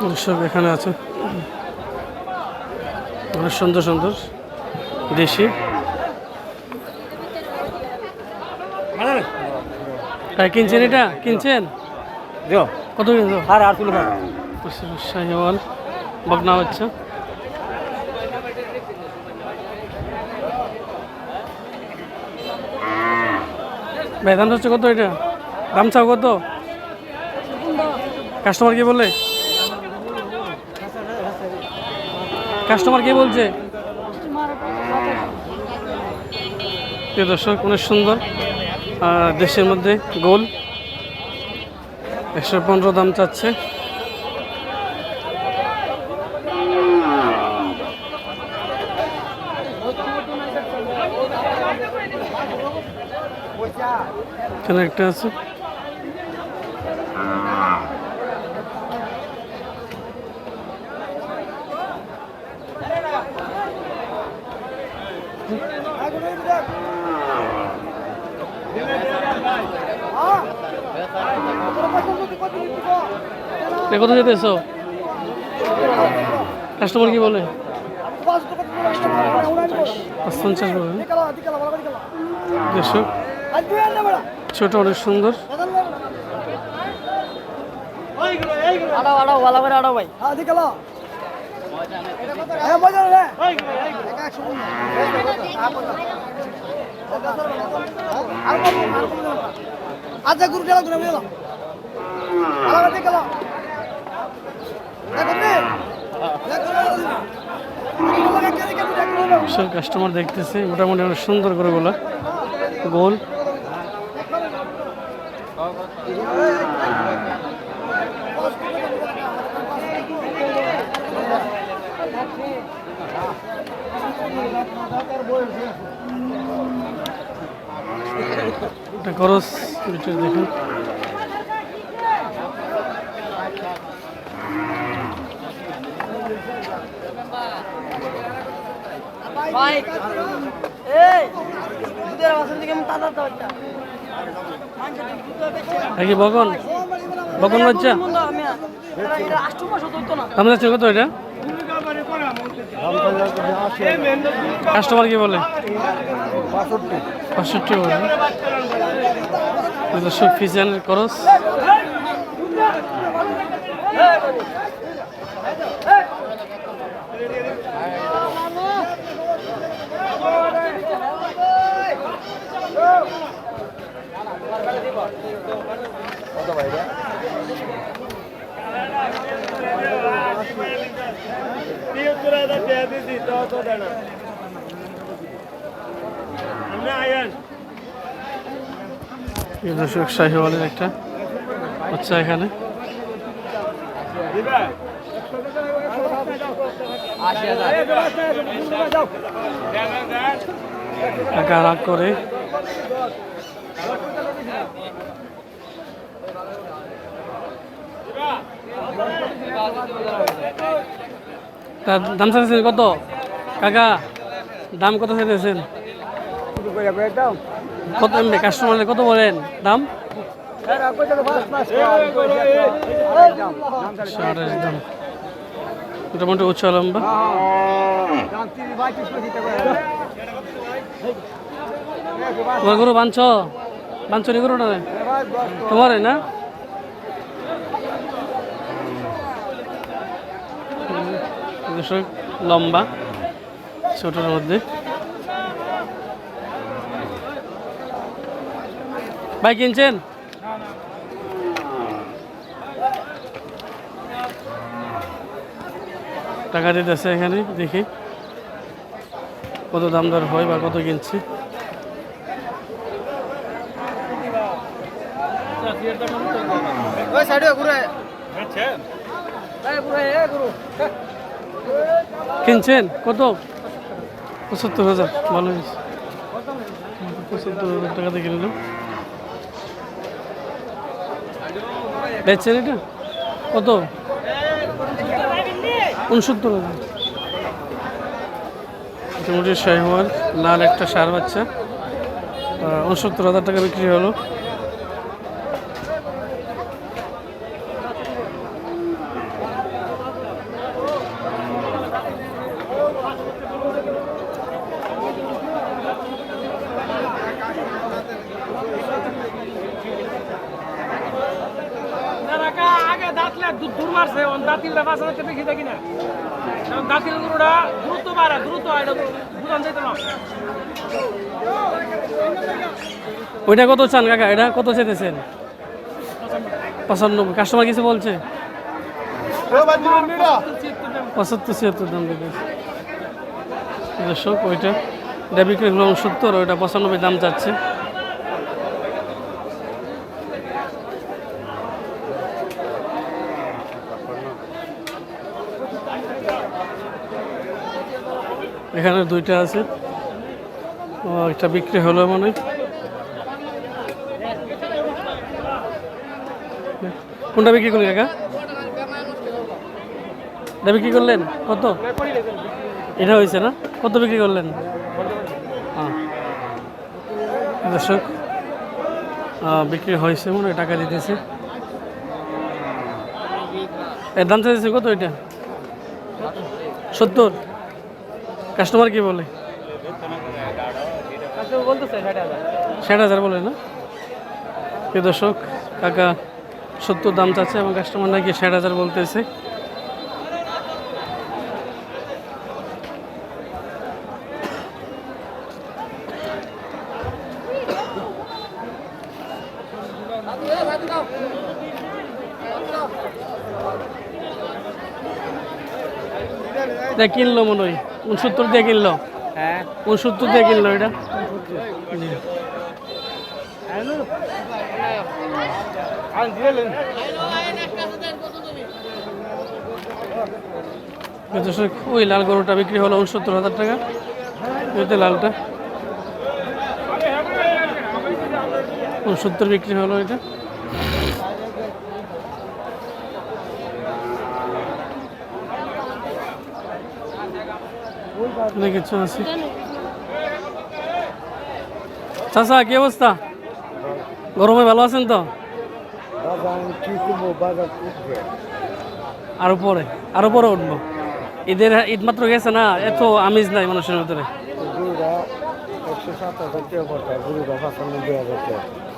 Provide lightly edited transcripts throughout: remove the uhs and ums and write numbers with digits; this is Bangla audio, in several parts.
দর্শক এখানে আছে অনেক সুন্দর সুন্দর দেশি। তাই কিনছেন, এটা কিনছেন কত কিনছো? শাহিওয়াল বকনা হচ্ছে। ভাই দাম হচ্ছে কত? এটা দাম চাও কত? কাস্টমার কি বলে? কাস্টমার কি বলছে? প্রিয় দর্শক অনেক সুন্দর দেশের মধ্যে গোল 115 দাম চাচ্ছে। এখানে একটা আছে কত যেতেছ? কাস্টমার কি বলে? 50 বলে। দর্শক ছোট অনেক সুন্দর। আচ্ছা গুরু গেল গুরু গেল কাস্টমার দেখতেছে মোটামুটি অনেক সুন্দর করে বলা গোল। খরচ দেখুন বকন বকন বাচ্চা দাম যাচ্ছে কত? এটা কাস্টমার কি বলে? 65 বলে। দর্শক ফিজানের খরচ দর্শক শাহিওয়ালের একটা বাচ্চা এখানে রাগ করে তার দাম চাইছেন কত কাকা? দাম কত চাইতেছেন? কত কাস্টমার কত বলেন দাম? দাম মোটামুটি উচ্চ লম্বা। তোমার গরু বাঞ্ছো নি গরু না তোমার না? লম্বা ছোটোর মধ্যে। ভাই কিনছেন? টাকা দিতেছে এখানে, দেখি কত দাম দর হয় বা কত কিনছে। কিনছেন কত? 75,000। ভালো হয়েছে, 75,000 টাকা দিয়ে কিনলাম। বেচছেন এটা কত? 69,000। মোটামুটি শাহিওয়াল লাল একটা ষাঁড় বাচ্চা 69,000 টাকা বিক্রি হলো। আগে দাঁতলে দূর মারছে ওন দাঁতিলটা বাঁচাতে বেশি দেখি না কারণ দাঁতিল গরুটা দ্রুত বাড়া দ্রুত এটা বুঝান যেত না ওইটা কত চান কাকা, এটা কত চাইতেছেন? 95। কাস্টমার কিছু বলছে? 75-76 দাম দিতেছে দর্শক। ওইটা এটা বিক্রি হলো 69, ওইটা 95 দাম চাচ্ছে। এখানে দুইটা আছে, একটা বিক্রি হলো মানে। কোনটা বিক্রি করলেন কাকা? এটা বিক্রি করলেন কত? এটা হয়েছে না? কত বিক্রি করলেন? হ্যাঁ দর্শক বিক্রি হয়েছে মনে হয়, টাকা দিতেছে। এর দাম চাইছে কত এটা? 70। কাস্টমার কি বলে? 60,000 বলে না? প্রিয় দর্শক, কাকা 70 দাম চাচ্ছে এবং কাস্টমার নাকি 60,000 বলতেছে। এটা কিনলো মনে হয় 69 দিয়ে কিনলো। হ্যাঁ 69 দিয়ে কিনলো এটা। জি। দর্শক, ওই লাল গরুটা বিক্রি হলো 69,000 টাকা। এতে লালটা 69 বিক্রি হলো এটা। কিছু আছে। চাচা কি অবস্থা? গরমে ভালো আছেন তো? আরো পরে উঠবো। ঈদ মাত্র গেছে না, এত আমিজ নাই মানুষের ভিতরে।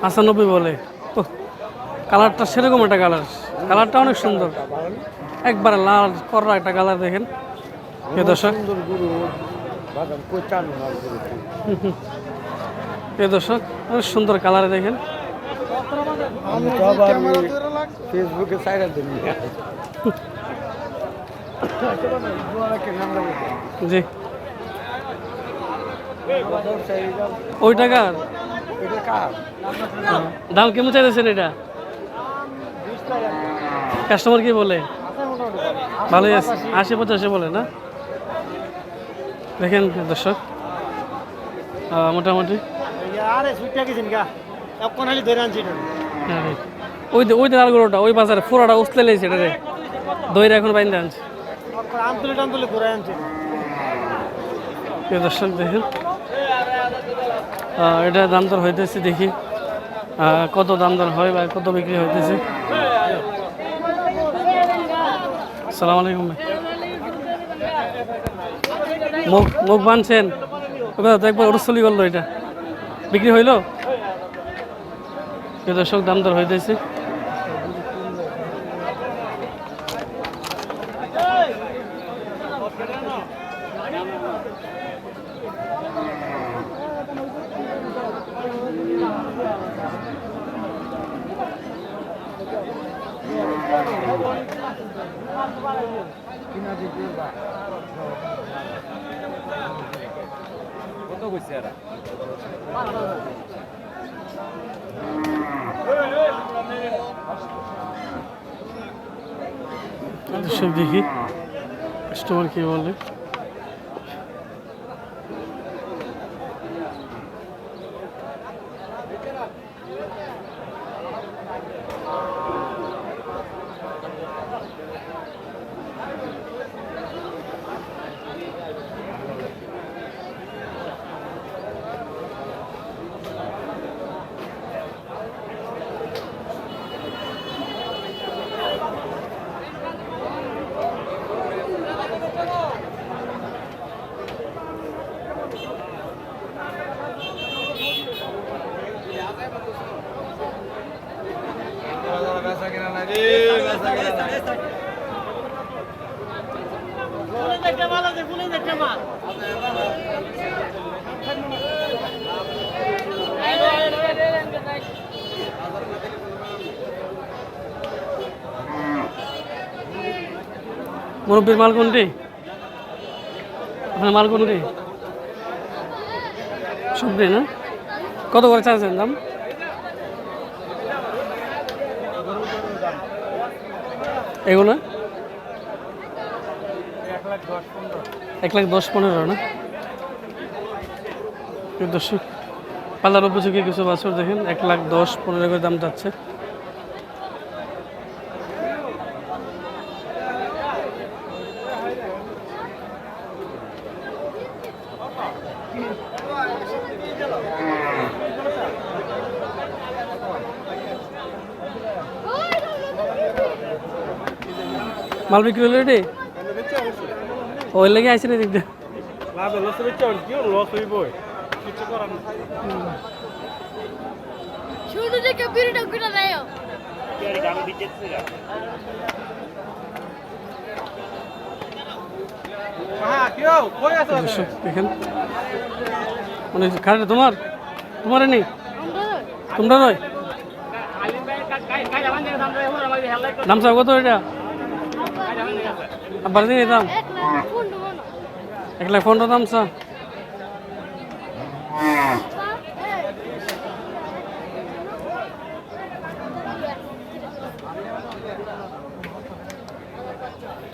95 বলে তো। কালারটা সেরকম একটা কালারটা অনেক সুন্দর, একবারে লাল কররা একটা কালার। দেখেন প্রিয় দর্শক, অনেক সুন্দর কালারে দেখেন। ফেসবুকে সাইডা দিন জি ওই টাকার দাম কেমন চাইতেছেন এটা? কাস্টমার কি বলে? ভালোই আছে, 80-85 বলে না? দেখেন দর্শক, মোটামুটি ওই লাল গরুটা ওই বাজারে পুরোটা উঠলে লেগেছে, এটা দইরা এখন বাইন্দা আনছে। দর্শক দেখেন, এটা দাম দর হইতেছে, দেখি কত দাম দর হয় বা কত বিক্রি হইতেছে। আসসালামু আলাইকুম। মুখ বানছেন তো একবার ওর চলি করলো, এটা বিক্রি হইলো। দর্শক দাম দর হইতেছে। কত কইছে এরা? দর্শক দেখি কাস্টমার কি বলে। মুরব্বীর মাল কোনটি? আপনার মাল কোনটি? সবজি না? কত করে চাইছেন দাম? এগুলো 1,10,15 না? দর্শক পাল্লার উপযোগী কিছু বাছুর দেখেন 1,10,15 করে দাম যাচ্ছে। মাল বিক্রি হলো রে? ওই লেগে আইসি রে দিকটা। শুরু থেকে বিড়িটা ঘুরে দেয় দর্শক দেখেন মানে খারাপ তোমার নেই তোমরা নয় দাম চাও কত এটা? আবার দিন দাম 1,15,000 দাম চা।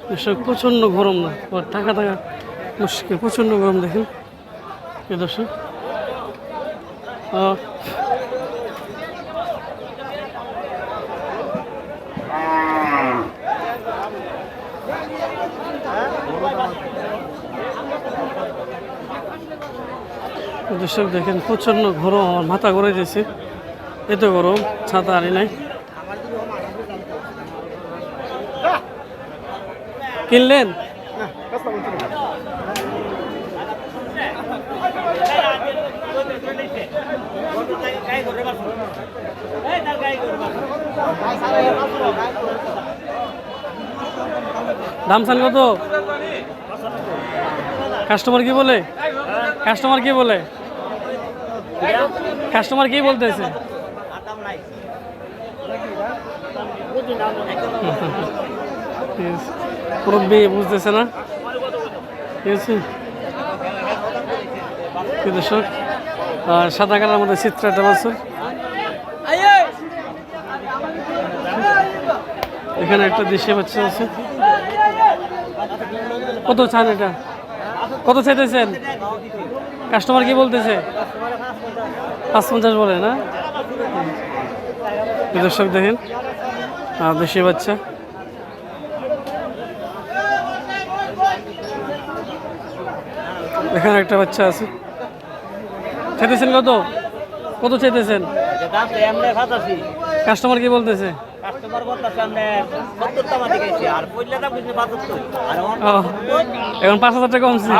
দর্শক প্রচণ্ড গরম না টাকা মুশকিল, প্রচণ্ড গরম দেখেন দর্শক। দর্শক দেখেন প্রচণ্ড গরম, আমার মাথা ঘুরে দিয়েছে, এত গরম ছাতা আনি নাই। কিনলেন? দাম চান কত? কাস্টমার কি বলে? কাস্টমার কি বলে? কাস্টমার কি বলতেছে? মুরব্বি বুঝতেছে না, ঠিক আছে দর্শক। সাদা কালার মধ্যে চিত্রাটা বাছুর, এখানে একটা দেশি বাচ্চা আছে। কত চান এটা? কত চাইতেছেন? কাস্টমার কি বলতেছে? 550 বলে না? দর্শক দেখেন দেশি বাচ্চা, এখানে একটা বাচ্চা আছে। চাইতেছেন কত? কত চাইতেছেন? কাস্টমার কি বলতেছে? এখন 5,000 টাকা কমছে।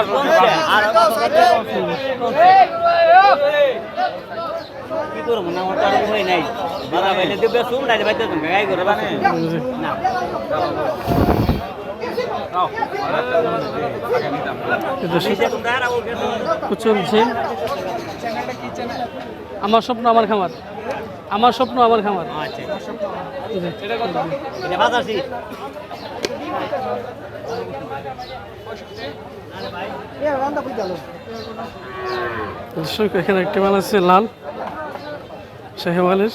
চলছে আমার স্বপ্ন আমার খামার, আমার স্বপ্ন আমার খামার। এখানে একটি মাল আছে লাল শাহিওয়ালের,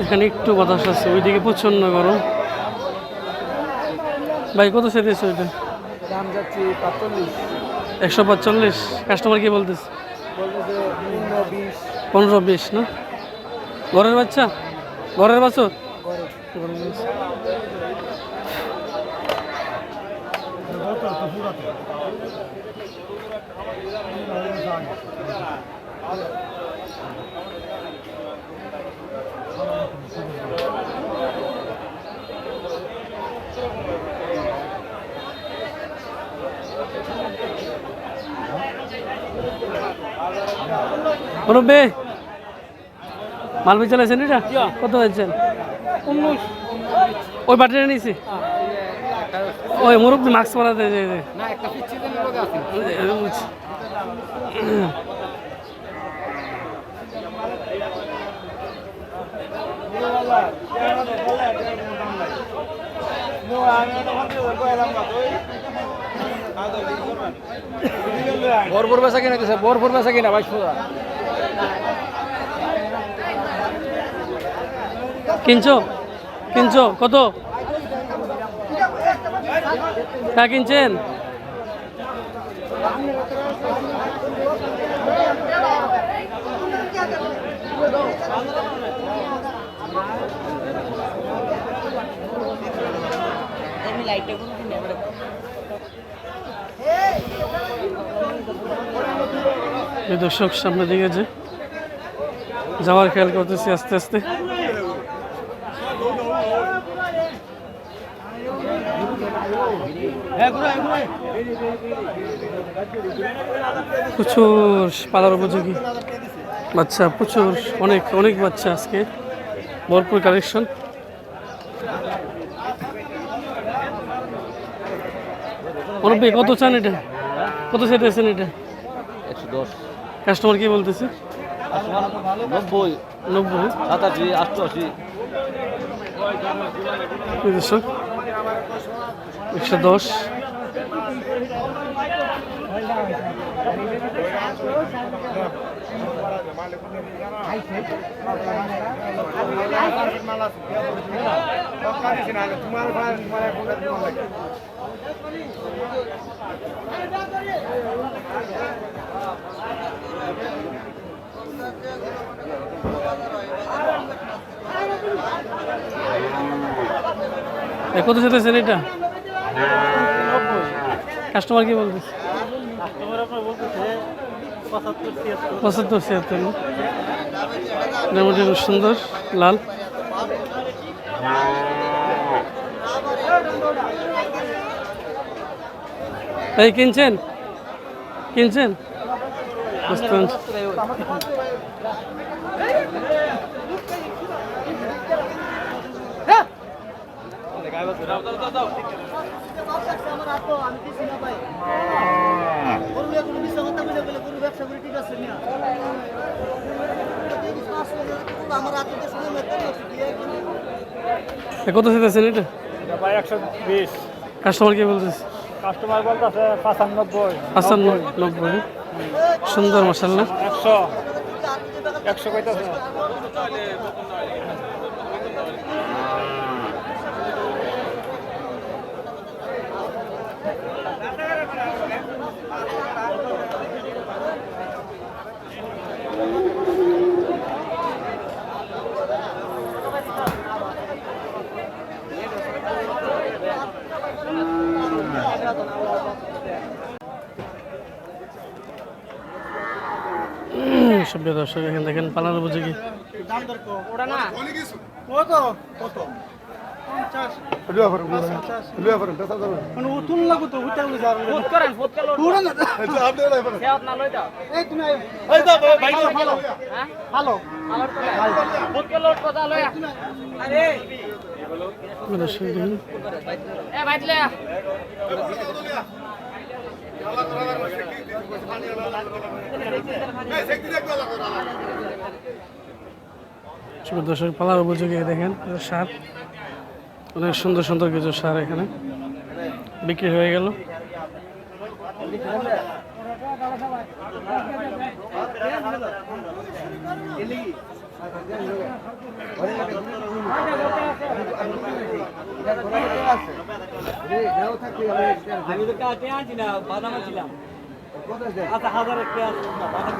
এখানে একটু বাতাস আছে, ওইদিকে প্রচন্ড গরম। ভাই কত চাইতেছে ওইটা? দাম যাচ্ছে 45। 145। কাস্টমার কি বলতেছে? 15-20 না? ঘরের বাচ্চা? ঘরের বাচ্চা? মুরব্বি মাল বেচে চালাইছেন এটা কত হয়েছেন 19 ওই বাটিটা নিয়েছি ওই মুরব্বী মাস্ক পরাতে যে না একটা পিচ্ছি দেন লোক আছে বরবর বেচা কিনা দিছে বরবর বেচা কিনা 22 কিনছো কিনছো কত হ্যাঁ কিনছেন এই দর্শক সামনে দিকে যে যাওয়ার খেয়াল করতেছি আস্তে আস্তে প্রচুর পালার উপযোগী বাচ্চা প্রচুর অনেক অনেক বাচ্চা আজকে ভরপুর কালেকশন অনেক কত চান এটা কত চাইতেছেন এটা 110 কাস্টমার কি বলতেছে 90 90 87 88 দর্শক 110 কত চাইতেছেন এটা কাস্টমার কি বলতেছে 75-76 মোটামুটি খুব সুন্দর লাল এই কিনছেন কিনছেন বুঝতেন কত চাইতেছেন এটা ভাই 120 কাস্টমার কি বলতেছে কাস্টমার বলতেছে 95 95-90 সুন্দর মাশাআল্লাহ 100 কইতাছে সভ্য দর্শক এখানে দেখেন পালার উপযোগী উঠুন লাগু তো উঠতে গেলে যার ফুট করেন ফুট কে লোড পুরো না আপনি লাই পারেন খেয়াত না লইতা এই তুমি এই দা ভাই ভালো হ্যাঁ ভালো আমার তো ফুট কে লোড কথা লই আরে দর্শক দেখেন এ বাইতলে সভ্য দর্শক পালার উপযোগী দেখেন সার অনেক সুন্দর সুন্দর কিছু সার এখানে বিক্রি হয়ে গেল আমি তো কাটে আনছি না বাদাম ছিলাম আচ্ছা 1000 একটা আছে বাদাম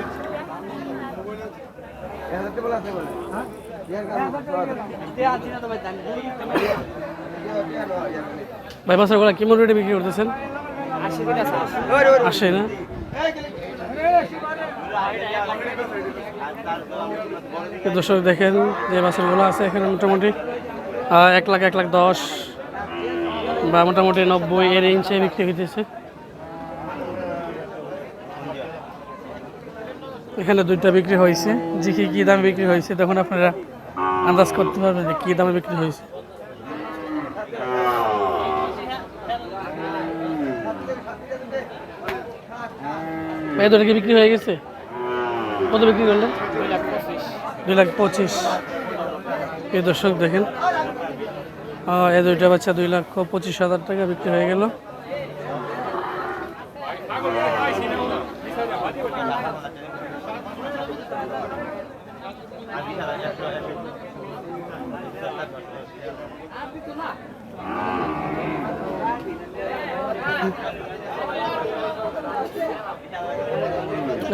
এতে বলা আছে বলে হ্যাঁ এতে আনছি না তো ভাই জানি ভাই বাসাগুলা কেমন রেটে বিক্রি করতেছেন 80 টাকা আসে না দর্শক দেখেন যে বাছুরগুলো আছে এখানে মোটামুটি 1 লাখ 1 লাখ 10 বা মোটামুটি 90 এর রেঞ্জে বিক্রি হইতেছে এখানে দুইটা বিক্রি হয়েছে, যে কি দামে বিক্রি হয়েছে তখন আপনারা আন্দাজ করতে পারবেন যে কি দামে বিক্রি হয়েছে। এই দুটো কি বিক্রি হয়ে গেছে? কত বিক্রি করলেন? 2,25,000। এই দর্শক দেখেন, এই দুইটা বাচ্চা 2,25,000 টাকা বিক্রি হয়ে গেল।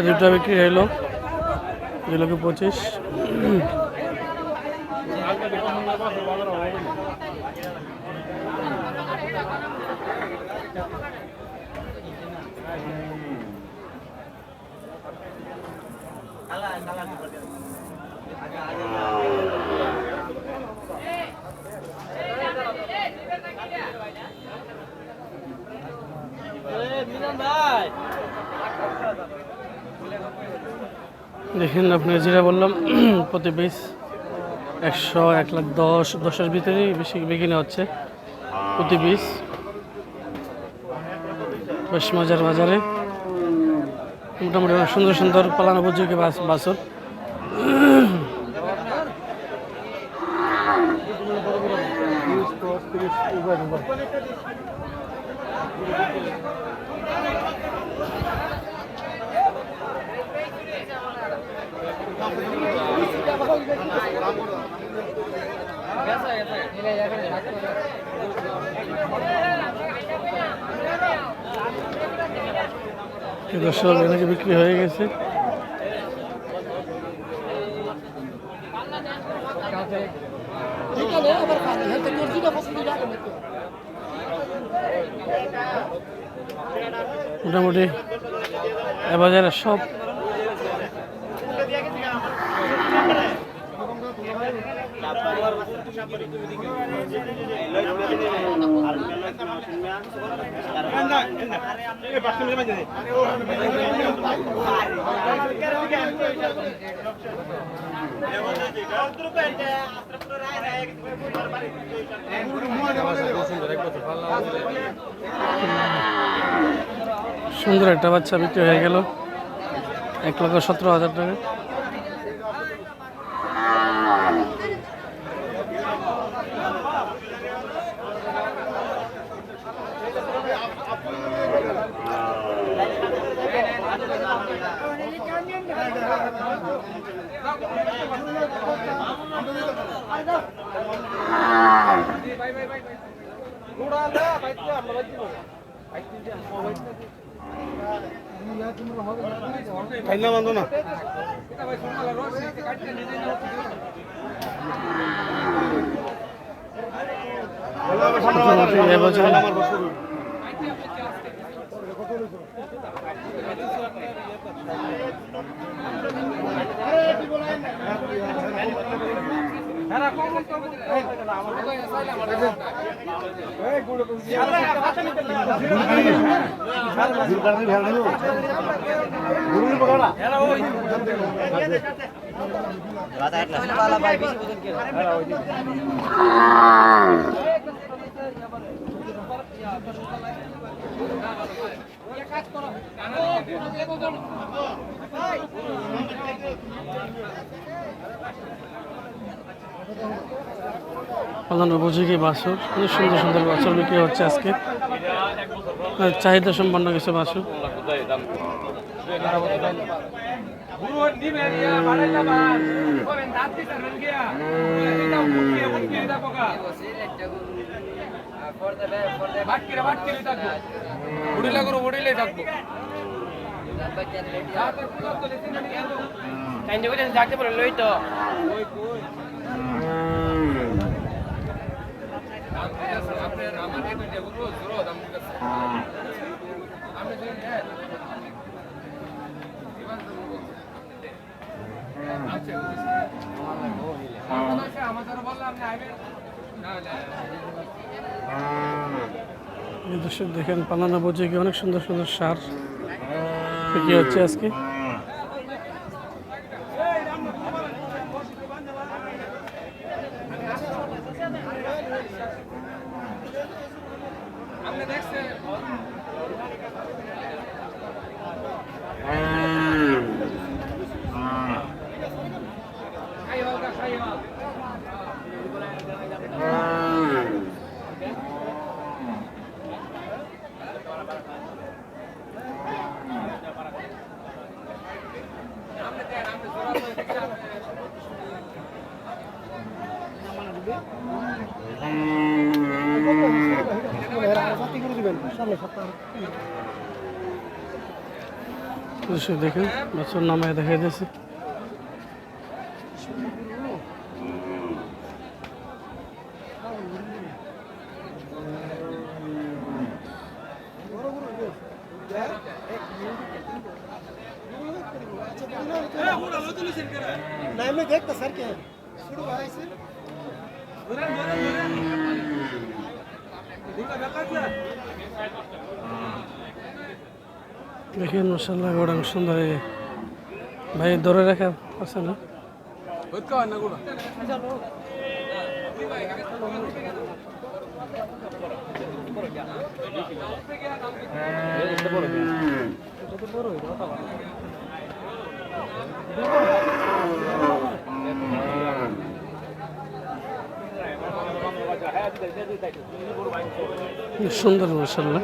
দুটা বিক্রি হইল 2,25,000। দেখেন আপনি যেটা বললাম প্রতি পিস 100, 1,10,000, 10-এর ভিতরেই বেশি বিক্রি হচ্ছে প্রতি পিস। বেশ মজার বাজারে মোটামুটি অনেক সুন্দর সুন্দর পালানো উপযোগী বাছুর। দর্শক এখানে বিক্রি হয়ে গেছে। মোটামুটি এ বাজারে সব সুন্দর একটা বাচ্চা বিক্রি হয়ে গেল 1,17,000 টাকা। উপযোগী বাছুর, খুব সুন্দর সুন্দর বাছুর বিক্রি হচ্ছে আজকে। চাহিদা সম্পন্ন কিছু বাছুর। দর্শক দেখেন পালানো উপযোগী অনেক সুন্দর সুন্দর সার বিক্রি হচ্ছে আজকে। দর্শক দেখেন বাছুর নামায় দেখা যাচ্ছে। দেখেন মাশাআল্লাহ গোড়ান সুন্দর ভাই ধরে রাখা আছে না সুন্দর মাশাআল্লাহ।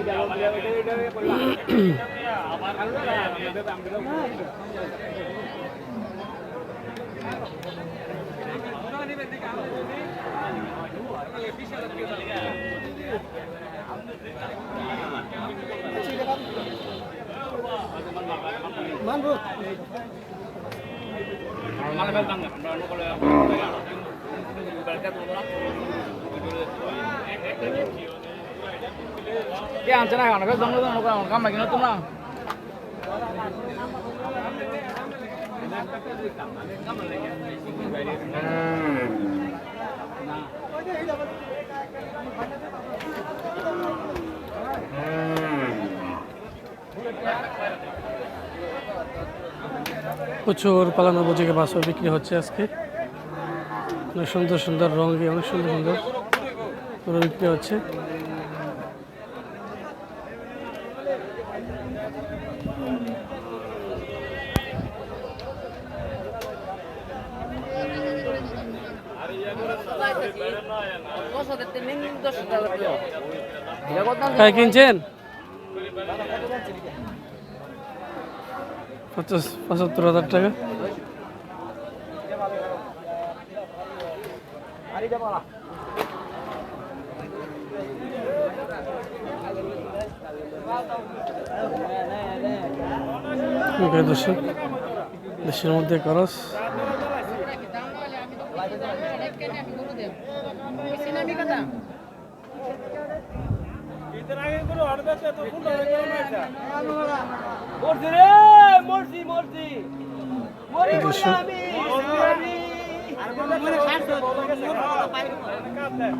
কে আনছে না কেন কাম নাকি নতুন না প্রচুর পালানো বুঝিকে বাছুর বিক্রি হচ্ছে আজকে। অনেক সুন্দর সুন্দর রঙে অনেক সুন্দর সুন্দর গরু বিক্রি হচ্ছে। ভাই কিনছেন 75,000 টাকা। দর্শক দেশের মধ্যে খরচ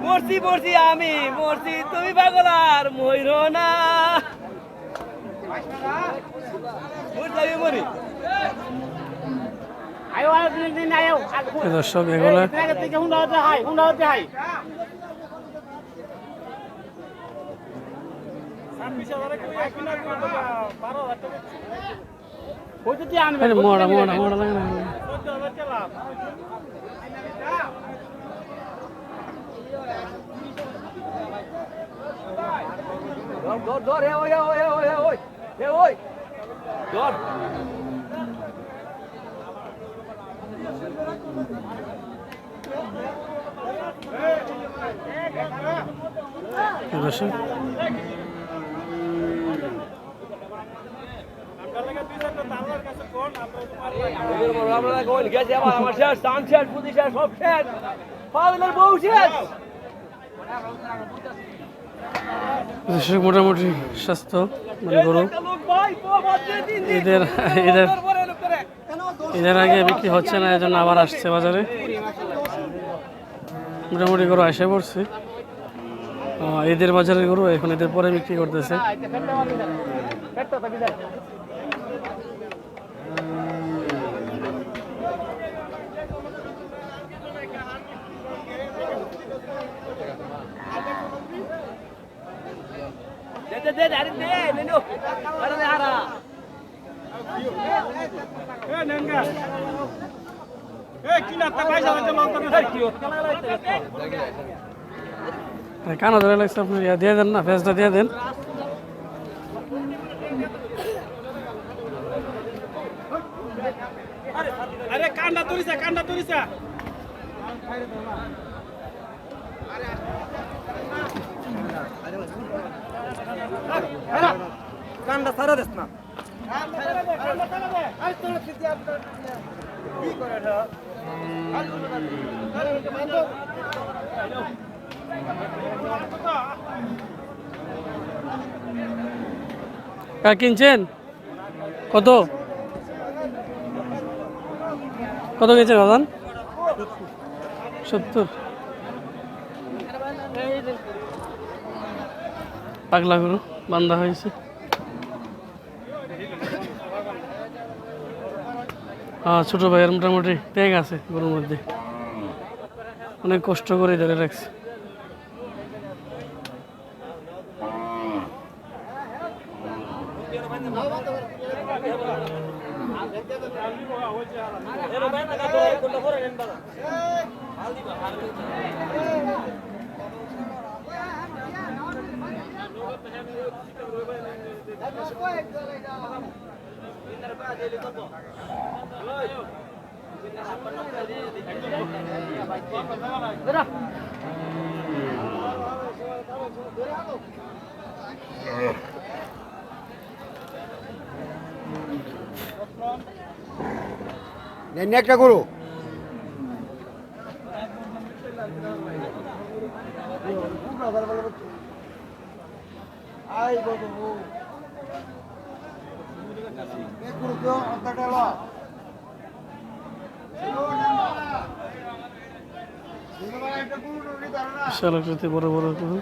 মরছি মরছি আমি মরছি তুমি পাগল আর মইর না দর্শক এগুলো মোড়া মোড়া মোড়া লাগে না ধর এ ওই ওই ওই ওই এ ওই ধর দর্শক আমার শেষ দাম শেষ পুঁজি শেষ সব শেষ পাগলের বউ শেষ দর্শক মোটামুটি স্বাস্থ্য মানে গরু ঈদের ঈদের ঈদের আগে বিক্রি হচ্ছে না, এই জন্য আবার আসছে বাজারে। মোটামুটি গরু এসে পড়ছে ঈদের বাজারের গরু, এখন ঈদের পরে বিক্রি করতেছে। কানা ধরে লাগছে আপনি ইয়া দিয়ে দেন না, ফেসটা দিয়ে দেন। আরে কান্না তুলিছে কান্না তুলিছে কান্না সারা দেশ না কিনছেন কত কত কিনছেন বাদান? 70। পাগলা গরু বান্ধা হয়েছে। ছোট ভাইয়ের মোটামুটি ট্যাগ আছে গরুর মধ্যে, অনেক কষ্ট করে ধরে রাখছে। একটা গরু বিশাল আকৃতি বড় বড় গরু।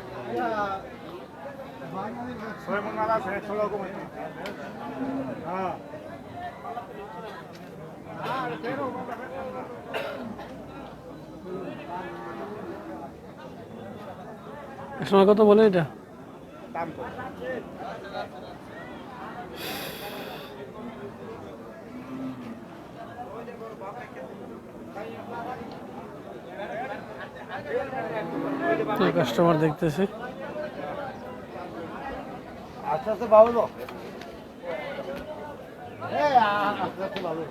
সময় কত বলে এটা? কাস্টমার দেখতেছে। আস্তে আস্তে বাবু আস্তে আস্তে বাবু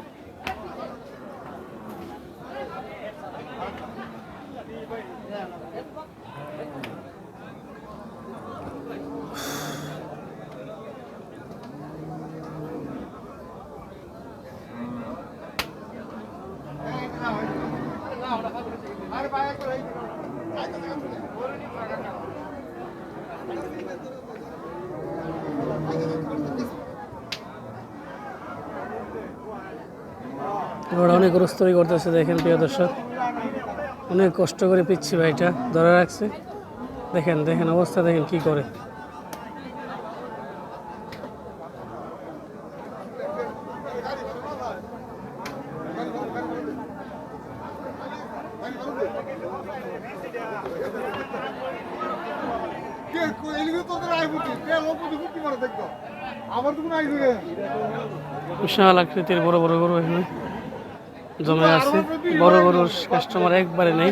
ওরা অনেক গ্রস্তরি করতেছে, দেখেন প্রিয় দর্শক, অনেক কষ্ট করে পিচ্ছি ভাইটা ধরে রাখছে। দেখেন দেখেন অবস্থা দেখেন কি করে। বিশাল আকৃতির বড় বড় গরু এখানে জমে আছে। বড় গরুর কাস্টমার একবারে নেই।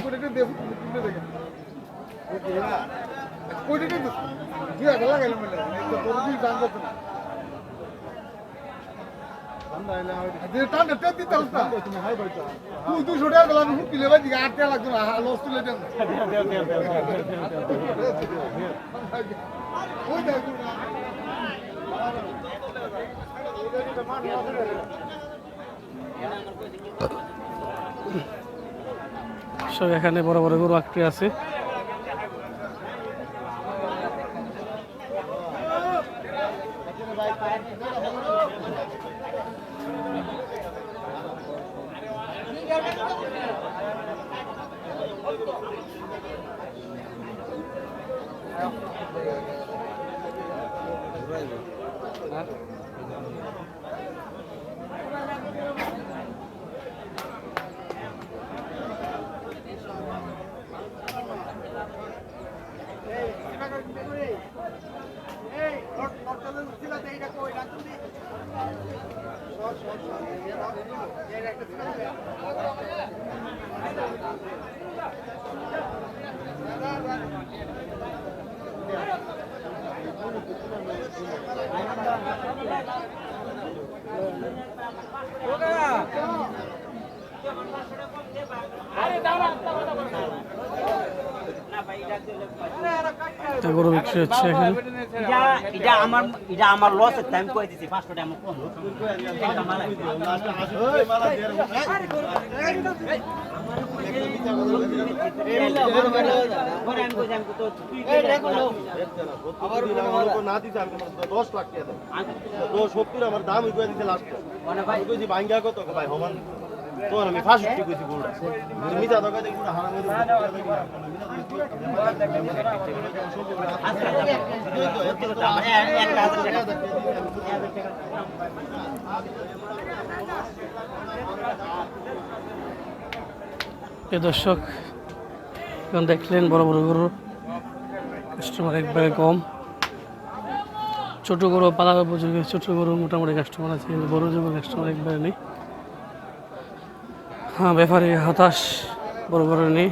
সব এখানে বড় বড় গরু আকৃতি আছে। এটা গরু বিক্রি হচ্ছে এখানে। এটা আমার লসের টাইম কই দিছি 500 টাকা আমার কম না দিতে আমি 10 লাখ টাকা দেব 70 আমার দাম কই দিতে লাস্ট ভাই কইছি ভাঙ্গা কত ভাই হমান তো আমি 65 কইছি পুরো তুমি মিছা টাকা দেখি পুরো হারাম হয়ে দর্শক এখন দেখলেন বড় বড় গরু কাস্টমার একবারে কম, ছোট গরু পালা উপযোগী, ছোট গরু মোটামুটি কাস্টমার আছে, কিন্তু বড় যুগের কাস্টমার একবারে নেই। হ্যাঁ, ব্যাপারী হতাশ, বড় বড় নেই।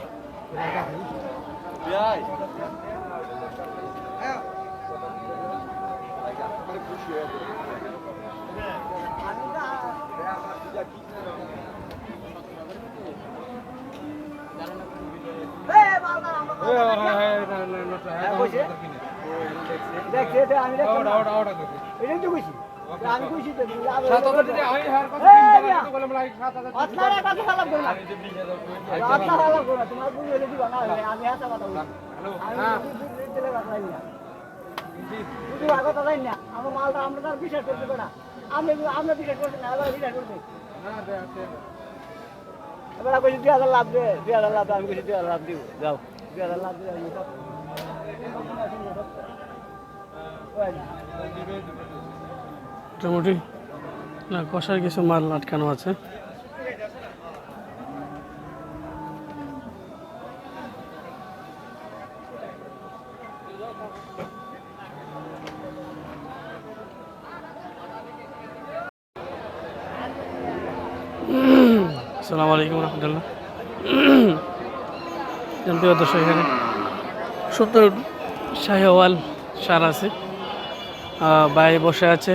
আমার মালটা আমরা তার বিশ্বাস করতে পারি না, আমরা বিশ্বাস করছি না, এবার বিশ্বাস করছি। এবার কইছি 2000 লাভ দে, 2000 লাভ, আমি কইছি 2000 লাভ দিব, যাও 2000 লাভ দিয়ে আমি মোটামুটি না কষার কিছু মাল আটকানো আছে। আসসালামু আলাইকুম রহমতুল্লাহ। জানতে দর্শক এখানে 70 শাহিওয়াল সার আছে, বাইরে বসে আছে,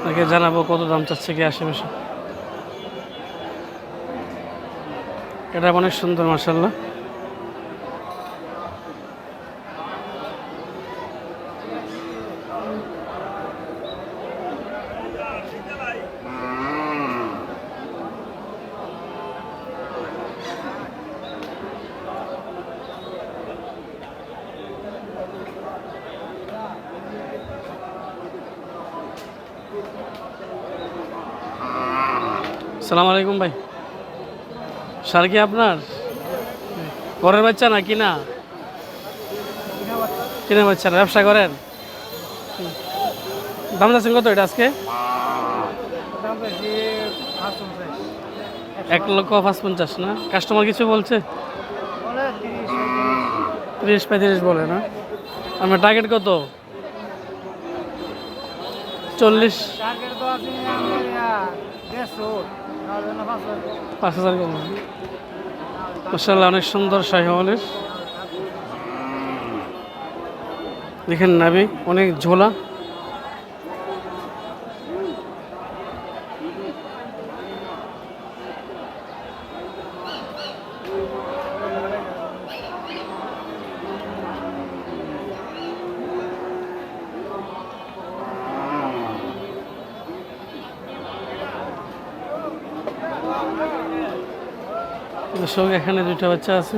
তাকে জানাবো কত দাম চাচ্ছে কি আশেপাশে। এটা অনেক সুন্দর মাশাআল্লাহ। আসসালামু আলাইকুম ভাই, সার কি আপনার ঘরের বাচ্চা না কিনা? কিনা বাচ্চা, ব্যবসা করেন? দাম যাচ্ছেন কত এটা আজকে? 1,50,000 না? কাস্টমার কিছু বলছে? 30-35 বলে না? আমার টার্গেট কত? 40? 5,000 কম। মাশাআল্লাহ, অনেক সুন্দর শাহিওয়ালের। দেখেন নাভি অনেক ঝোলা। দর্শক এখানে 2টা বাচ্চা আছে,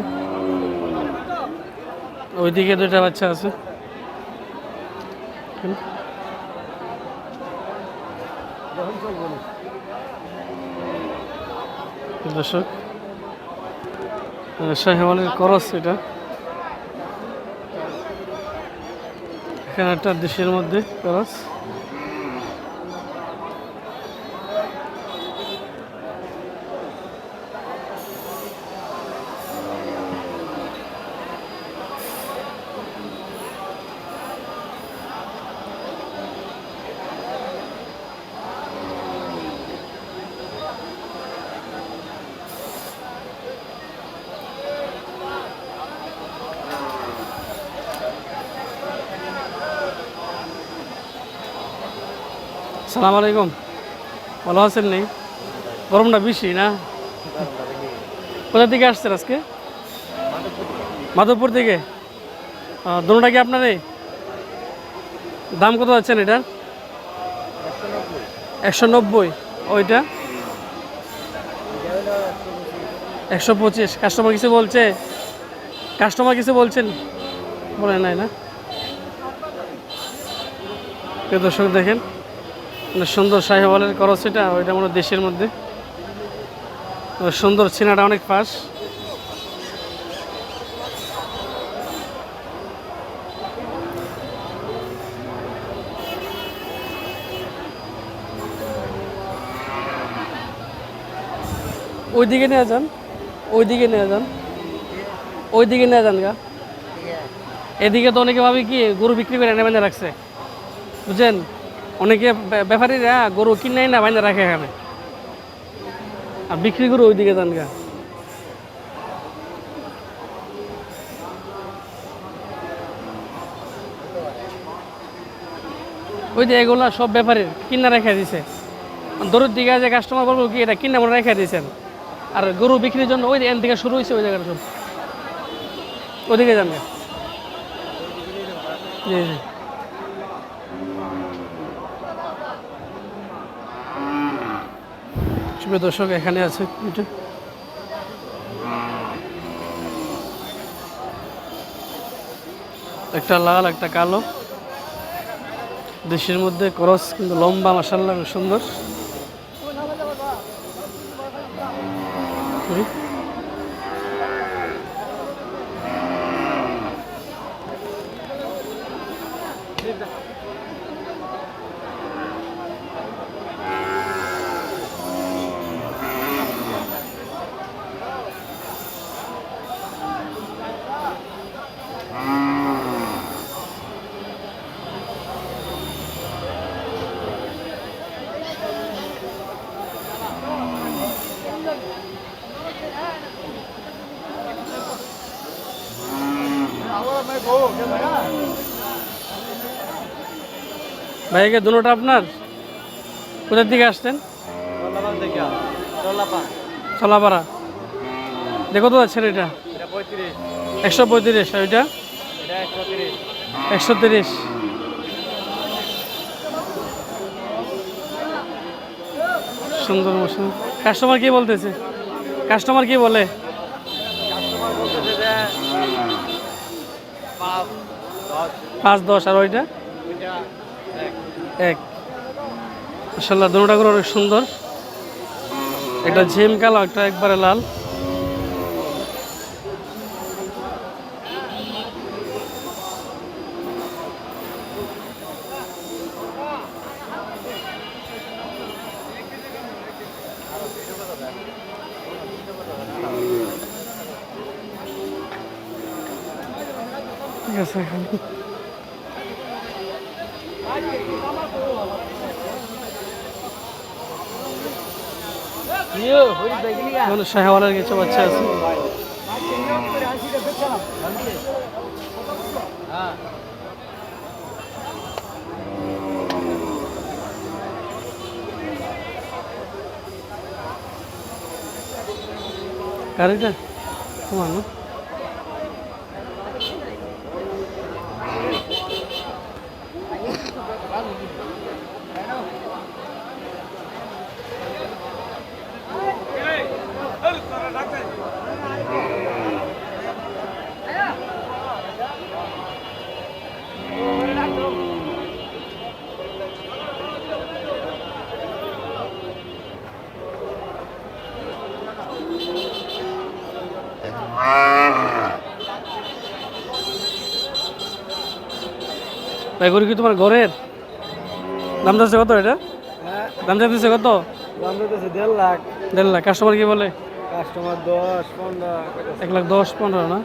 ওইদিকে 2টা বাচ্চা আছে। দর্শক শাহিওয়ালের ক্রস এটা, এখানে একটা দেশের মধ্যে ক্রস। সালাম আলাইকুম, ভালো আছেন? নেই গরমটা বেশি না? কোথা থেকে আসছেন আজকে? মাধবপুর থেকে। দুটোটা কি আপনার? দাম কত যাচ্ছেন এটার? 190। ওইটা 125। কাস্টমার কিছু বলছে? কাস্টমার কিছু বলছেন? বলে নাই না? দর্শক দেখেন সুন্দর শাহিওয়ালের করস, এটা ওইটা মনে হয় দেশের মধ্যে সুন্দর। ছিনাটা অনেক ফাঁস। ওইদিকে নিয়ে যান, ওইদিকে নিয়ে যান, ওইদিকে নিয়ে যান গা। এদিকে তো অনেকে ভাবে কি গরু বিক্রি করে এনে বাঁধে রাখছে, বুঝছেন? অনেকে ব্যাপারীরা গরু কিনে না বাঁধে রাখে এখানে, আর বিক্রি করে ওইদিকে যান গা। ওই যে এগুলা সব ব্যাপারীর কিনা রেখে দিছে। দূরের দিকে যে কাস্টমার বলবো কি এটা কিনা মনে রেখে দিয়েছেন, আর গরু বিক্রির জন্য ওই এন থেকে শুরু হয়েছে ওই জায়গাটা সব। ওদিকে যান গা। জি জি। শুভ দর্শক, এখানে আছে এটা একটা লাল একটা কালো, দেশের মধ্যে ক্রস, কিন্তু লম্বা, মাশাআল্লাহ সুন্দর। ভাইকে দুটোটা আপনার? কোথার দিকে আসছেন? চলাপাড়া। দেখো তো যাচ্ছেন এটা? 135। আর ওইটা 130। সুন্দর মশলা। কাস্টমার কি বলতেছে? কাস্টমার কি বলে? 5-10। আর ওইটা 1। মাশাআল্লাহ দুটোটা করে অনেক সুন্দর। একটা ঝিম কালো, একটা একবারে লাল। ঠিক আছে। শাহওয়ালের কিছু বাচ্চা আছে। গাড়িটা তোমার না? গরু কি তোমার ঘরের? দাম যাচ্ছে কত এটা? দাম যাচ্ছে কত? দাম দিতেছে 1.5 লাখ। 1.5 লাখ। কাস্টমার কি বলে? কাস্টমার 10-15। 1,10,15 না?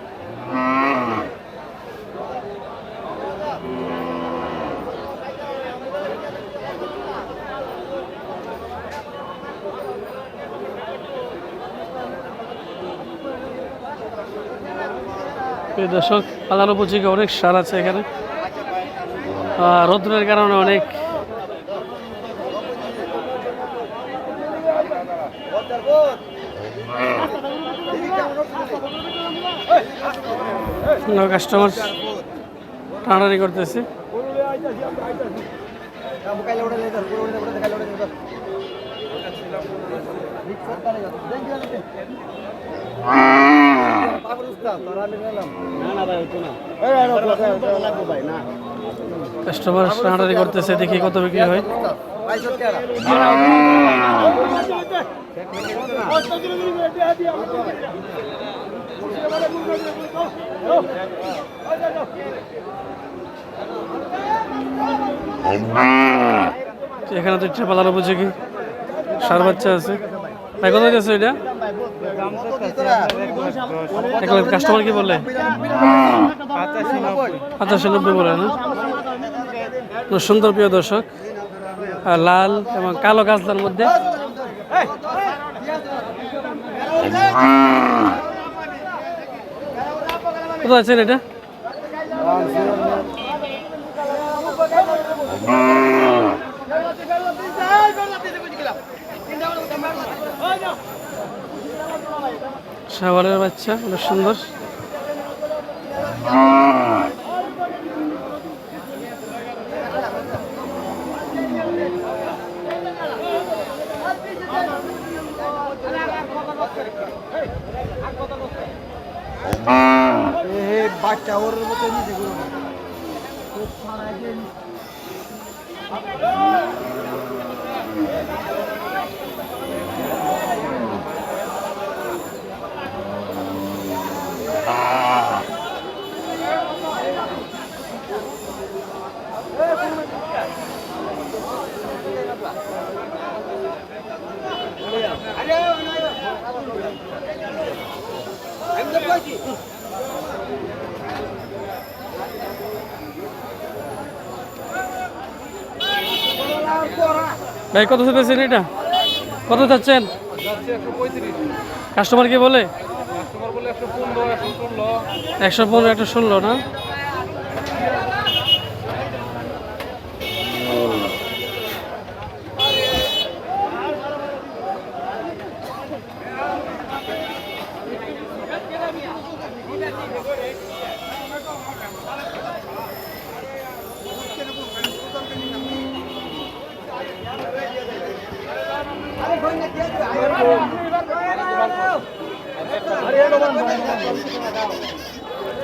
দর্শক, পালানো পুচিকে অনেক সার আছে এখানে। রৌদ্রের কারণে অনেক কাস্টমার টানাটানি করতেছে। কাস্টমার টানাটানি করতেছে, দেখি কত বিক্রি হয়। এখানে তো পালার উপযোগী সার বাচ্চা আছে। ভাই কত আছে এটা? কাস্টমার কি বলে? 85-90 বলে না? সুন্দর প্রিয় দর্শক, লাল এবং কালো গাছলার মধ্যে কত আছেন এটা? শাওয়ালের বাচ্চা অনেক সুন্দর। বাচ্চা ওর মতো নিজে ভাই কত চাচ্ছেন এটা? কত চাচ্ছেন? কাস্টমার কি বলে? 115, 116 না?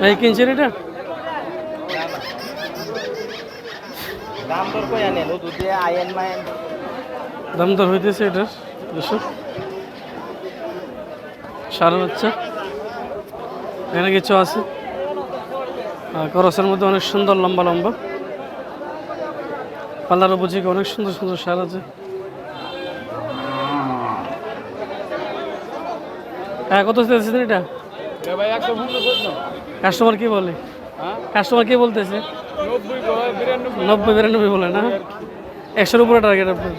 ভাই কিনছেন এটা? দাম দর কই আনেন ও দুধে আইন মাইন দাম দর হইতেছে এটার দর্শক। সার বাচ্চা এখানে কিছু আছে, করসের মধ্যে অনেক সুন্দর লম্বা লম্বা পাল্লার উপযোগী অনেক সুন্দর সুন্দর সার আছে। হ্যাঁ কত চাইছেন এটা? কাস্টমার কি বলে? কাস্টমার কি বলতেছে? 90-92 বলে না? 100-র উপরে টার্গেট আপনার।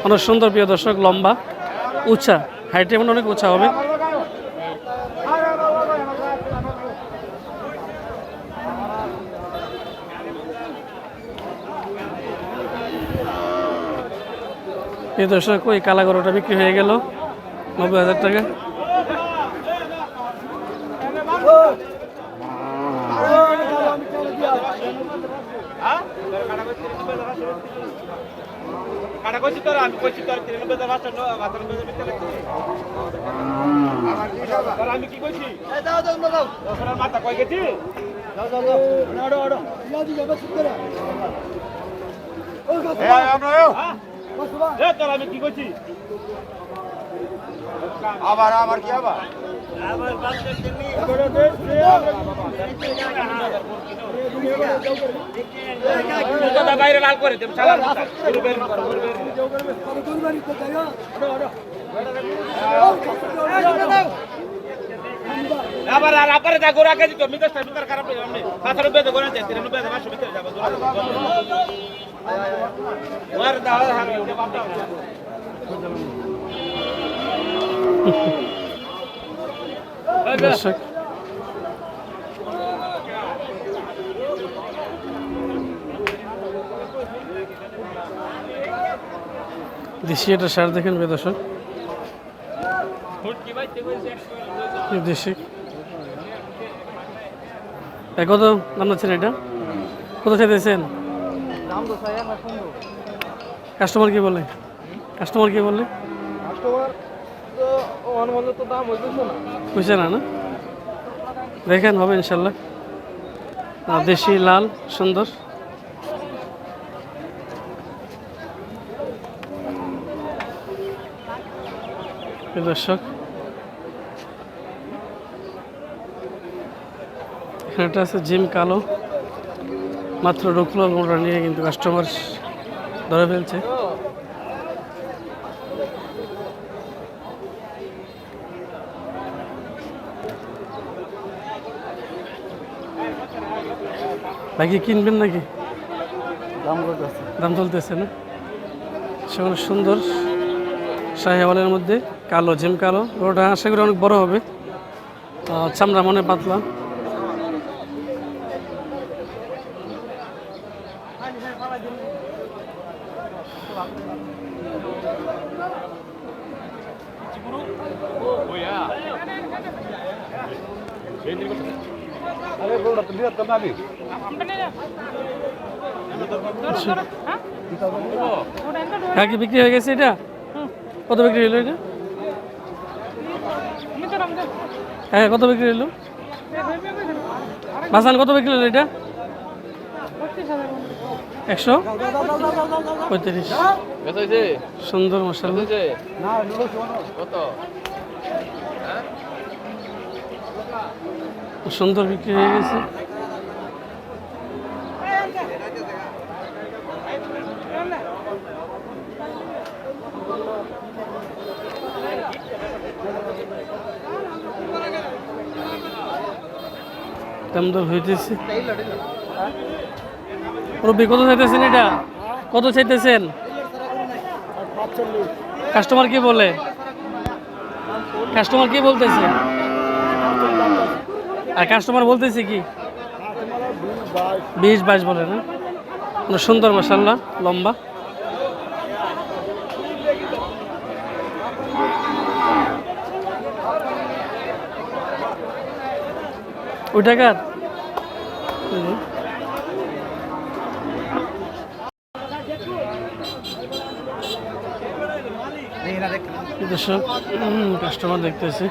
অনেক সুন্দর প্রিয় দর্শক, লম্বা উঁচা, হাইট এমন অনেক উঁচা হবে। প্রিয় দর্শক, ওই কালা গরুটা বিক্রি হয়ে গেল 90,000 টাকা। আমি কি কইছি? মাথা কই গেছি? আমি কি করছি? আবার আবার কি আবার বাইরে লাল করে দেব আবার আর আপারে যা গোরা কেজি তো মিটার মিটার খারাপ হয়ে যাবে 590 গোরা 93 500 ভিতরে যাবে ওর দাও হামি উনি বাপ দাও দর্শক দেশি একটা সার দেখেন দর্শক। দেশি কত দাম যাচ্ছেন এটা? কত চাইতেছেন? দাম তো চাই না সুন্দর কাস্টমার কি বলে? কাস্টমার কি বলে? কাস্টমার তো অনুমোদন তো দাম হইতেছে না বুঝছে না না? দেখেন হবে ইনশাল্লাহ। দেশি লাল সুন্দর। দর্শক এখানটা আছে জিম কালো, মাত্র রুকলো ওটা নিয়ে কিন্তু কাস্টমার ধরে ফেলছে। বাকি কিনবেন নাকি? দাম করতেছে দাম চলতেছে না? সেখানে সুন্দর শাহিওয়ালের মধ্যে কালো জিম কালো, ওটা আশা করি অনেক বড় হবে। চামড়া মনে পাতলা। আরে বলটা তো বিরাট দাম আমি হ্যাঁ কি বিক্রি হয়ে গেছে এটা? কত বিক্রি হলো এটা? হ্যাঁ কত বিক্রি হলো? বাসান কত বিক্রি হলো এটা? 135। সুন্দর মশাল্লা। সুন্দর বিক্রি হয়ে গেছে। দাম দর হইতেছে। রবি কত চাইতেছেন এটা? কত চাইতেছেন? কাস্টমার কি বলে? কাস্টমার কি বলতেছে? আর কাস্টমার বলতেছে কি? 20-22 বলে না? সুন্দর মাশাআল্লাহ লম্বা। ওই টাকার দর্শক কাস্টমার দেখতেছে।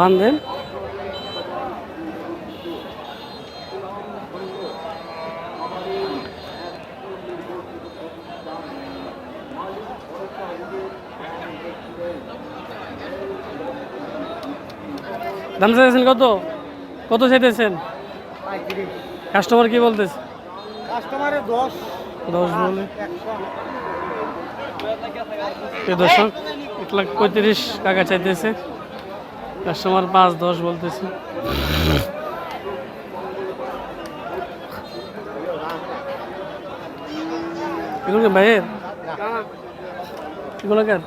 বান্ধেন দাম চাইতেছেন কত? কত চাইতেছেন? কাস্টমার কি বলতেছে? কাস্টমারে 10 বলে। দর্শক 1,35,000 টাকা চাইতেছে, কাস্টমার 5-10 বলতেছে। এগুলো কি ভাইয়ের? এগুলো কার?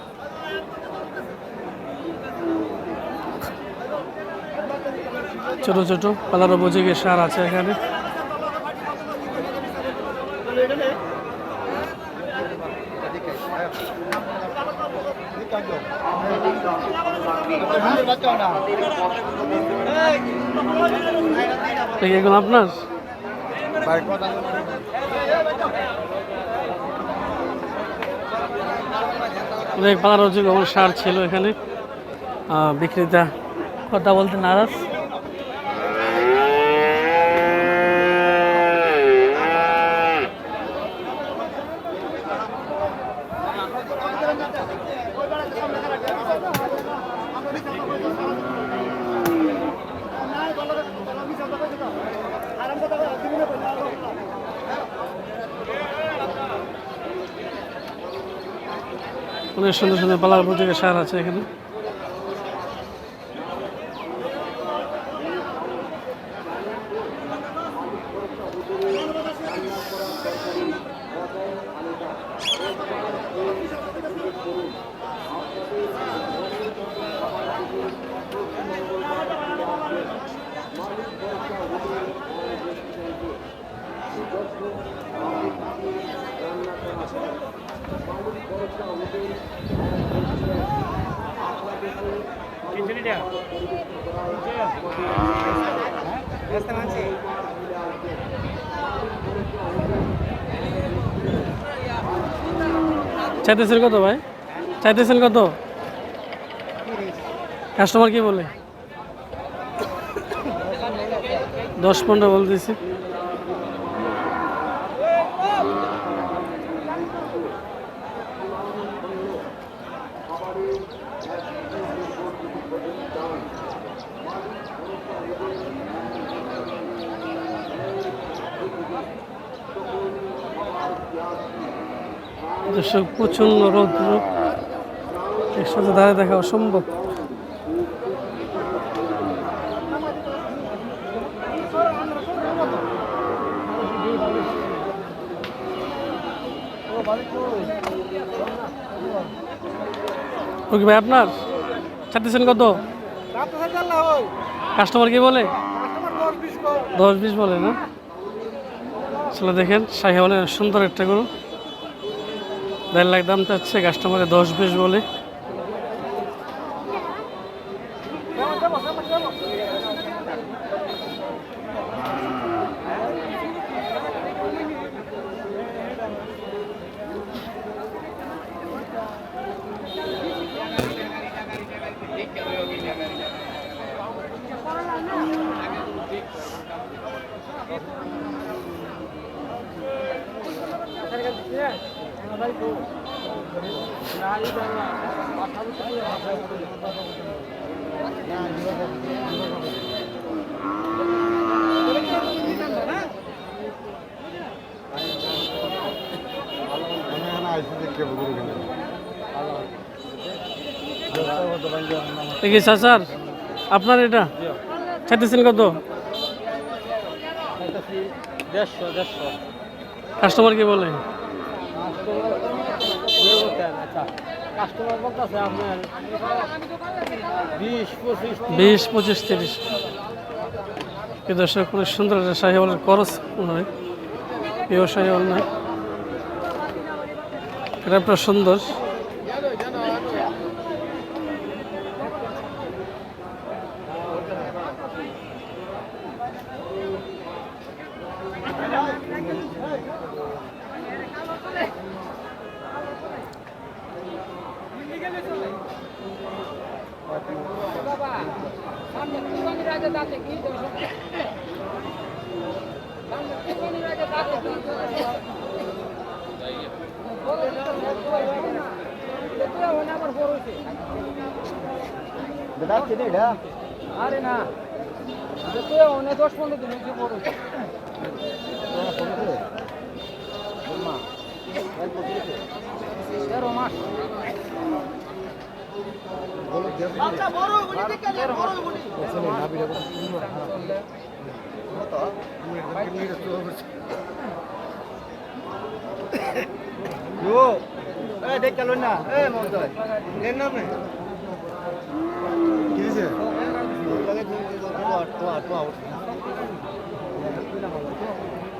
ছোট ছোট 15 বছরের সার আছে এখানে। এগুলো আপনার? অনেক 15 বছর সার ছিল এখানে। বিক্রেতা কথা বলতে নারাজ। অনেক সুন্দর সুন্দর পালার প্রতীকের সার আছে এখানে। চাইতেছেন কত ভাই? চাইতেছেন কত? কাস্টমার কি বলে? 10-15 বলতেছি। দর্শক প্রচন্ড রৌদ্র, একসাথে দাঁড়িয়ে দেখা অসম্ভব। ওকে ভাই, আপনার চাইতেছেন কত? কাস্টমার কি বলে? 10-20 বলে না? আসলে দেখেন শাহিওয়ালের সুন্দর একটা গরু, 1.5 লাখ দাম চাচ্ছে, কাস্টমারে 10-20 বলে। দেখি স্যার, আপনার এটা চাইতেছেন কত? 150 কাস্টমার কি বলে? কাস্টমার বলতেছে আপনার 20-25 20-25-30। এই দর্শক খুব সুন্দর একটা শাহিওয়ালের করস নয়, পিওর শাহিওয়াল নয়, এটা আপনার সুন্দর। আরে না, অনেক 10-15 দিন হয়েছে বড় হয়েছে।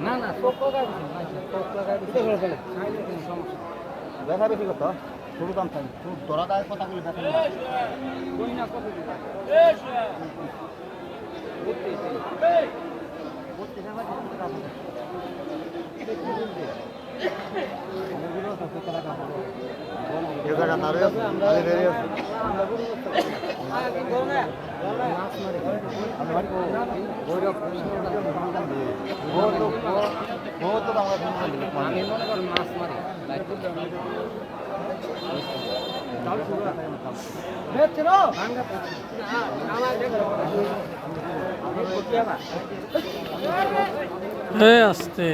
না না, দেখা বেশি কথা শুরু দাম চাই ধরা দেয় কথা বলে দেখা আমি মনে করি মাছ মারি আস্তে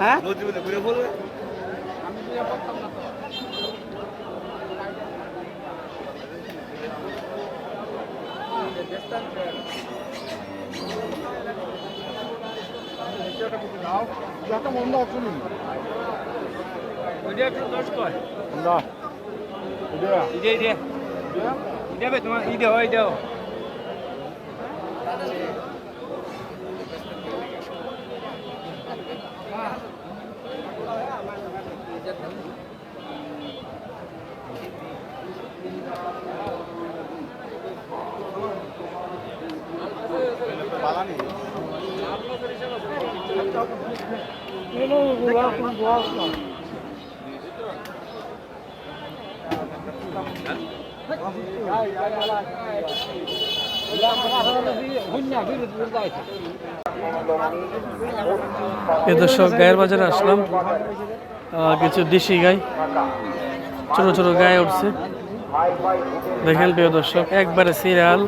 হ্যাঁ এই দর্শক গায়ের বাজারে আসলাম, কিছু দেশি গাই, ছোট ছোট গায়ে উঠছে। দেখেন প্রিয় দর্শক, একবারে সিরিয়াল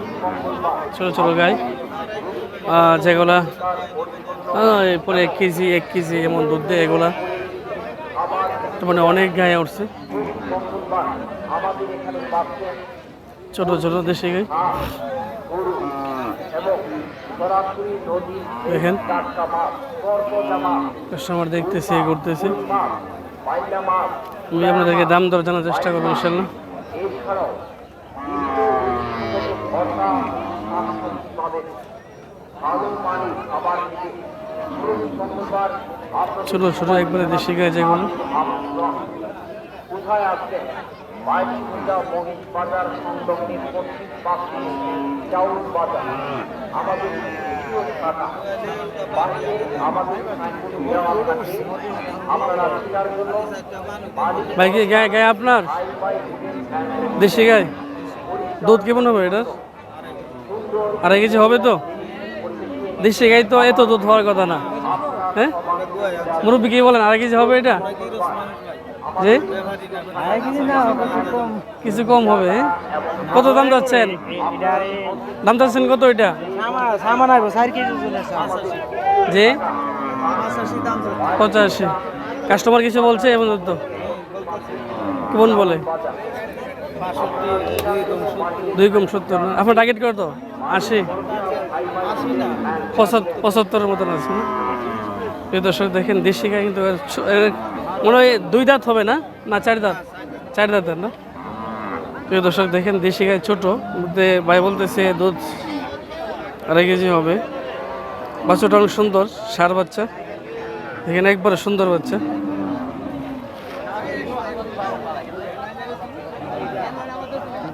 ছোট ছোট গাই, যেগুলা পরে 1 কেজি এমন দুধ দেয় এগুলা। তার মানে অনেক গায়ে উঠছে, ছোট ছোট দেশি গাই। দেখেন কাস্টমার দেখতেছে, করতেছে। আমি আপনাদেরকে দাম দর জানার চেষ্টা করবো ইনশাল্লাহ। ছোট ছোট একবারে দেশি গায়ে যেগুলো। ভাই কি গায়ে গায়ে আপনার দেশি গায়ে দুধ কেমন হবে এটার? 2.5 কেজি হবে তো? দেশি গাই তো এত দুধ হওয়ার কথা না। হ্যাঁ মুরব্বী কি বলেন, 2.5 কেজি হবে এটা? যে কিছু কম হবে। কত দাম যাচ্ছেন? দাম যাচ্ছেন কত এটা? যে 85। কাস্টমার কিছু বলছে এমন তো কেমন বলে? 2 কম 70 না? আপনার টার্গেট কত? 80 75-এর মতন আছে না? এই দর্শক দেখেন দেশি গাই কিন্তু মনে হয় 2 দাঁত হবে না? না 4 দাঁত? 4 দাঁতের না? প্রিয় দর্শক দেখেন দেশি গাই ছোট মধ্যে, ভাই বলতেছে দুধ 2.5 কেজি হবে। বাচ্চাটা অনেক সুন্দর, ষাঁড় বাচ্চা। দেখেন একবারে সুন্দর বাচ্চা।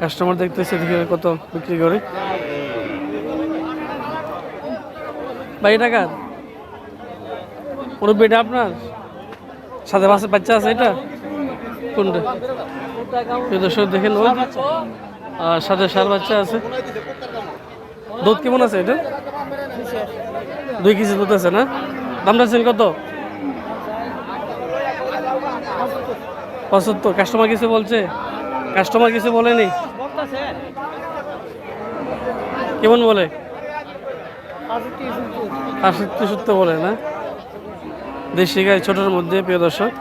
কাস্টমার দেখতেছে, দেখে কত বিক্রি করে। ভাই টাকা মুরব্বী এটা আপনার? সাথে বাচ্চা আছে এটা কোনটা? দর্শক দেখেন ও সাথে ষাঁড় বাচ্চা আছে। দুধ কেমন আছে এটা? 2 কেজি দুধ আছে না? দামটা আছেন কত? 75। কাস্টমার কিছু বলছে? কাস্টমার কিছু বলেনি? কেমন বলে? 65-70 বলে না? দেশি গাই ছোটোর মধ্যে। প্রিয় দর্শক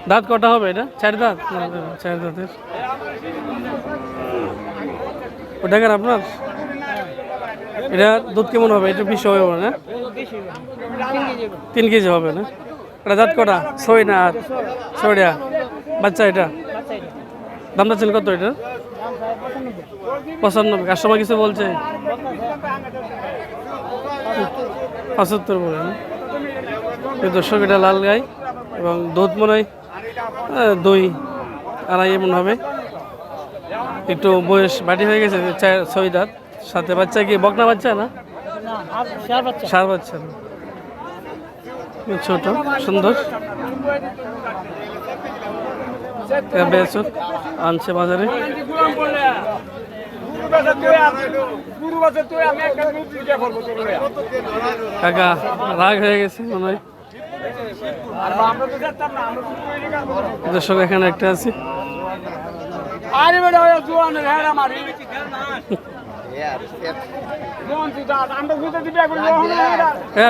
দাঁত কটা হবে এটা? 4 দাঁত? 4 দাঁতের। ওটা কেন আপনার? এটা দুধ কেমন হবে? এটা বেশি হবে না? 3 কেজি হবে না? এটা দাঁত কটা? 6 না? আর 6টা বাচ্চা। এটা দাম যাচ্ছেন কত এটা? 95। কাস্টমার কিছু বলছে? 75 বলে না? দর্শক এটা লাল গাই এবং দুধ মনে হয় 2-2.5 এমন হবে। একটু বয়স বাটি হয়ে গেছে, 4-6 দাঁত। সাথে বাচ্চা কি বকনা বাচ্চা না? সার বাচ্চা না। ছোট সুন্দর বেচক আনছে বাজারে। কাকা রাগ হয়ে গেছে মনে হয়। দর্শক এখানে একটা আছে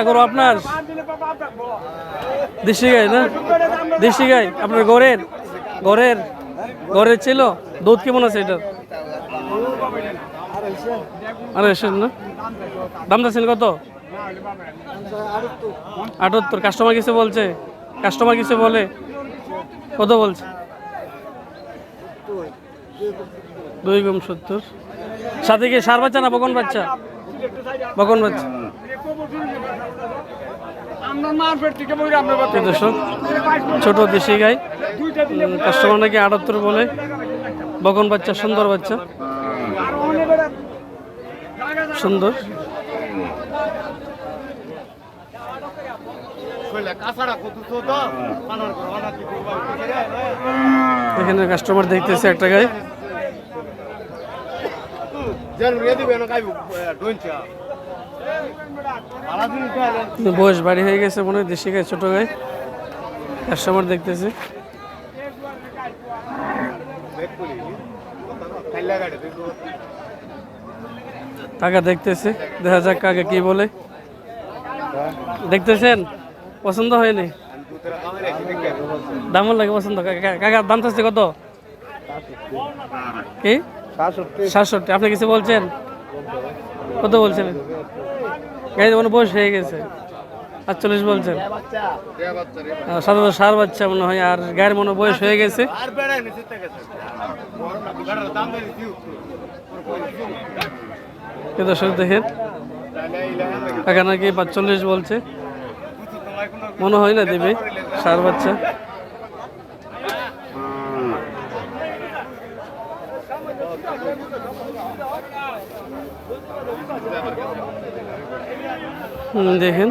করো আপনার দেশি গাই না? দেশি গাই আপনার ঘরের ঘরের ঘরের ছিল। দুধ কেমন আছে এটার? 250 না? দাম যাচ্ছেন কত? 78। কাস্টমার কিছু বলছে? কাস্টমার কিছু বলে? কত বলছে? 2 কম 70। সাথে কি সার বাচ্চা না বকন বাচ্চা? বকন বাচ্চা। দর্শক ছোট দেশি গাই, কাস্টমার নাকি 78 বলে। বকন বাচ্চা, সুন্দর বাচ্চা, সুন্দর। এখানে কাস্টমার দেখতেছে একটা গাই। বয়স বাড়ি হয়ে গেছে মনে হয়, দেশি গাই ছোট গাই। কাস্টমার দেখতেছে। কাকা দেখতেছে, দেখা যাক কাকা কি বলে। দেখতেছেন পছন্দ হয়নি? দাম লাগে পছন্দ। কাকার দাম চাচ্ছে কত? কি 67? আপনি কিছু বলছেন? কত বলছেন? গাড়িতে কোনো বয়স হয়ে গেছে, 48 বলছেন। সাধারণত সার বাচ্চা মনে হয়, আর গায়ের মনে বয়স হয়ে গেছে। দর্শক দেখেন কাকা নাকি 45 বলছে, মনে হয় না দেবে সার বাচ্চা। দেখেন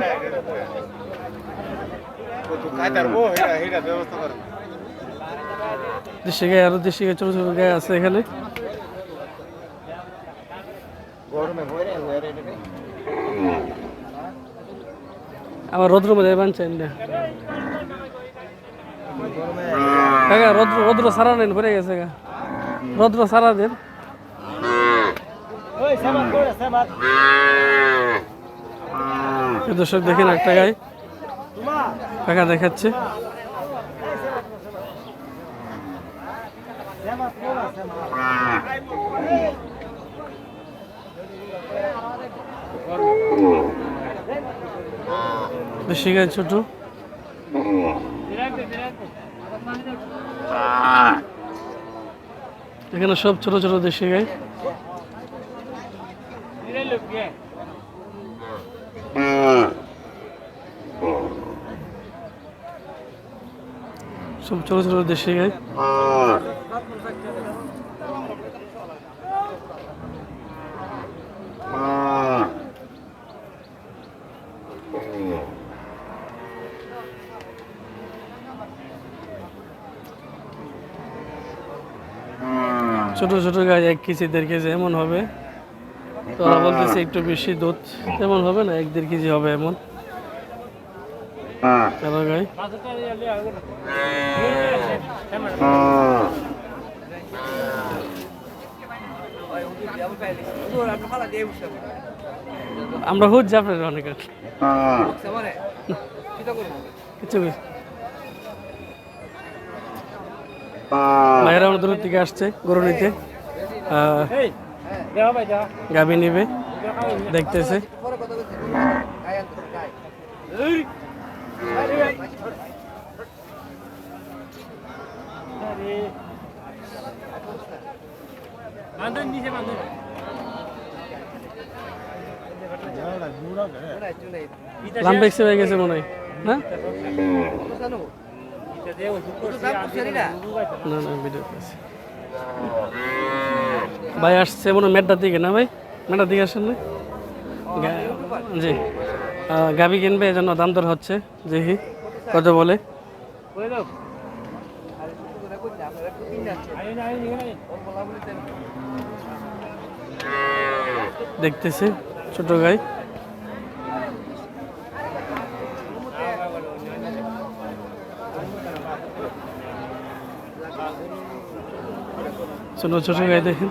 দেশি গায়ে, আরো দেশি গায়ে ছোট ছোট গায়ে আছে এখানে। আবার রৌদ্র মধ্যে বানছেন না কাকা? রৌদ্র সারা নেন, ভরে গেছে গা। রৌদ্র সারা দেন। দর্শক দেখেন একটা গাই কাকা দেখাচ্ছে। দেশি গাই ছোট। এখানে সব ছোট ছোট দেশি গাই। সব ছোট ছোট দেশি গাই। ছোট ছোট গাই 1 কেজি 1.5 কেজি এমন হবে। তো ওরা বলতেছে একটু বেশি দুধ, তেমন হবে না, 1-1.5 কেজি হবে এমন গাই। আমরা খুঁজছি আপনার অনেক কিছু ভাইয়েরা আমার দূর থেকে আসছে গরু নিতে, গাভী নিবে, দেখতেছে। লাম্বেক্সে হয়ে গেছে মনে হয় না? না না ভিডিও ভাই আসছে মনে হয় মেড্ডার দিকে, না ভাই মেড্ডার দিকে আসেন না? জি গাবি কিনবে এই জন্য দাম দর হচ্ছে দেখি কত বলে দেখতেছে ছোট গাই ছোট ছোট গাই দেখেন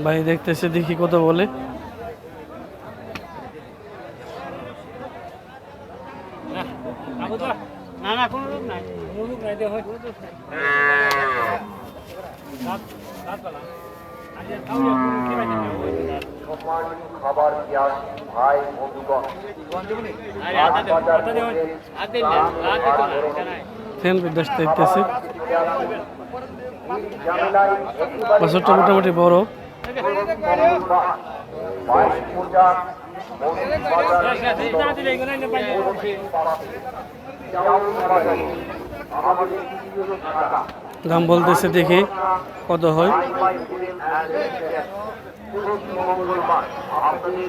ভাই দেখতেছে দেখি কত বলে না না কোনো রূপ নাই খাবার পেঁয়াজ ভাই বন্ধুগণ ফ্যান বিদেশ দেখতেছে বাছরটা মোটামুটি বড় দাম বলতেছে দেখি কত হয় আপনাদের